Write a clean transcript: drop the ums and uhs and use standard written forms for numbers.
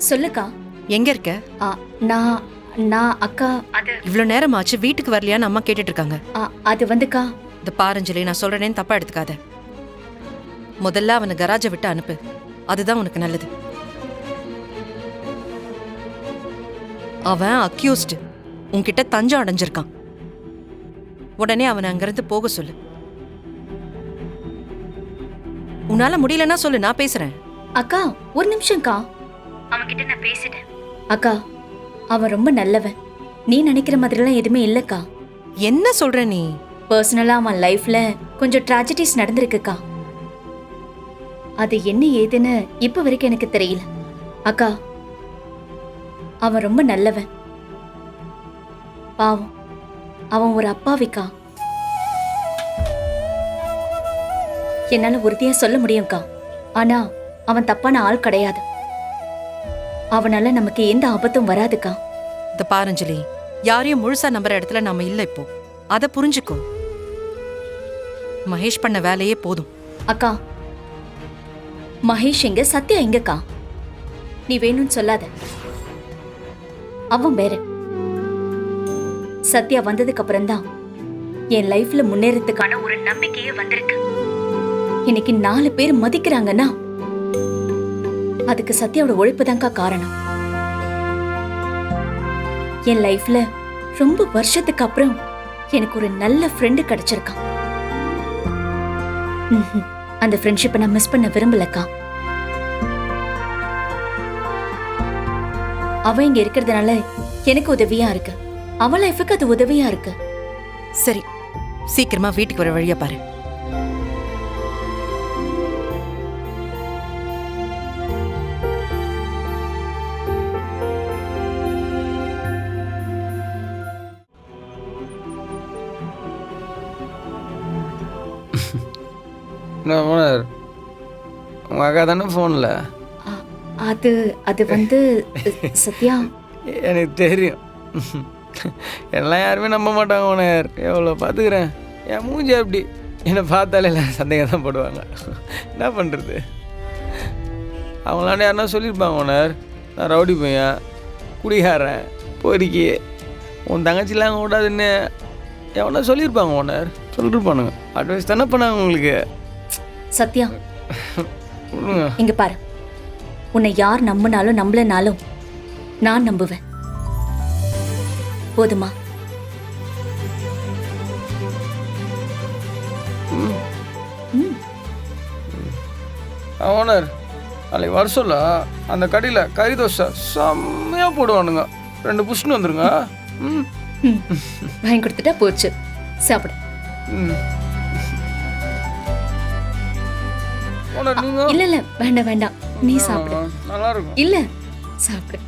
சொல்லுக்கா. எங்க இருக்க? ஆ, நான் நான் அக்கா அது இவ்ளோ நேரம் ஆச்சு, வீட்டுக்கு வரலையான்னு அம்மா கேட்டுட்டு இருக்காங்க. அது வந்துக்கா. இந்த பாரஞ்சலி, நான் சொல்றேன்னு தப்பா எடுத்துக்காத. முதல்ல அவனை கராஜை விட்டு அனுப்பு. அதுதான் உனக்கு நல்லது. அவன் அக்யூஸ்டு. உன்கிட்ட தஞ்சம் அடைஞ்சிருக்கான். உடனே அவனை அங்கிருந்து போக சொல்லு. உன்னால முடியலன்னா சொல்லு, நான் பேசுறேன். அக்கா ஒரு நிமிஷம்க்கா. அவன்கிட்ட நான் பேசிட்டேன். அக்கா அவன் ரொம்ப நல்லவன். நீ நினைக்கிற மாதிரிலாம் எதுவுமே இல்லக்கா. என்ன சொல்ற நீ? பர்சனலா அவன் லைஃப்ல கொஞ்சம் ட்ராஜடிஸ் நடந்திருக்குக்கா. அது என்ன ஏதுன்னு இப்ப வரைக்கும் எனக்கு தெரியல. அக்கா அவன் ரொம்ப நல்லவன். பாவம், அவன் ஒரு அப்பாவிக்கா. என்னால உறுதியா சொல்ல முடியும்க்கா. ஆனா அவன் தப்பான ஆள் கிடையாது. அவனால நமக்கு எந்த ஆபத்தும் வராதுக்கா. இந்த பாரஞ்சலி, யாரையும் முழுசா நம்புற இடத்துல நாம இல்ல இப்போ. அத புரிஞ்சுக்கோ. மகேஷ் பண்ண வேலையே போதும். அக்கா மகேஷ் எங்க, சத்யா எங்கக்கா? நீ வேணும்னு சொல்லாத. அவன் வேற. சத்யா வந்ததுக்கு அப்புறம் தான் என் லைஃப்ல முன்னேறதுக்கான ஒரு நம்பிக்கையே வந்திருக்கு. இன்னைக்கு 4 பேர் மதிக்கிறாங்கன்னா அதுக்கு சத்யாவோட உழைப்பு தான்க்கா காரணம். என் லைஃப்ல ரொம்ப வருஷத்துக்கு அப்புறம் எனக்கு ஒரு நல்ல ஃப்ரெண்டு கிடைச்சிருக்கான். அந்த ஃப்ரெண்ட்ஷிப்பை நான் மிஸ் பண்ண விரும்பலக்கா. அவ இங்க இருக்கிறதுனால எனக்கு உதவியா இருக்கு. அவ லைஃபுக்கு அது உதவியா இருக்கு. சரி, சீக்கிரமா வீட்டுக்கு வர வழியா பாரு. ஓனர், உங்கள் அக்கா தானே ஃபோனில்? அது அது வந்து சத்யா, எனக்கு தெரியும். எல்லாம் யாருமே நம்ப மாட்டாங்க ஓனர். எவ்வளோ பார்த்துக்கிறேன். என் மூஞ்சி அப்படி. என்னை பார்த்தாலே எல்லாம் சந்தேகம் தான் போடுவாங்க. என்ன பண்ணுறது? அவங்களாண்ட யாருன்னா சொல்லியிருப்பாங்க ஓனர், நான் ரவுடி பையன், குடிகாரன், பொறுக்கி, உன் தங்கச்சிலாம் அங்கே விடாதுன்னு எவனா சொல்லியிருப்பாங்க ஓனர். சொல்லிருப்பானுங்க. அட்வைஸ் தானே பண்ணாங்க உங்களுக்கு. சத்யா இங்க பாரு. உன்னை யார் நம்பினாலும் நம்பலனாலும் நான் நம்புவேன். போதுமா? ஓனர், நாளைக்கு வர சொல்ல அந்த கடையில் கறி தோசை செம்மையாக போடுவானுங்க. 2 புஷ்னு வந்துருங்க. வாங்கி கொடுத்துட்டா போச்சு. சாப்பிடு. ஓனர், நீங்கள் இல்ல இல்ல வேண்டாம் வேண்டாம், நீ சாப்பிடு. நல்லா இருக்கும். இல்ல சாப்பிடு.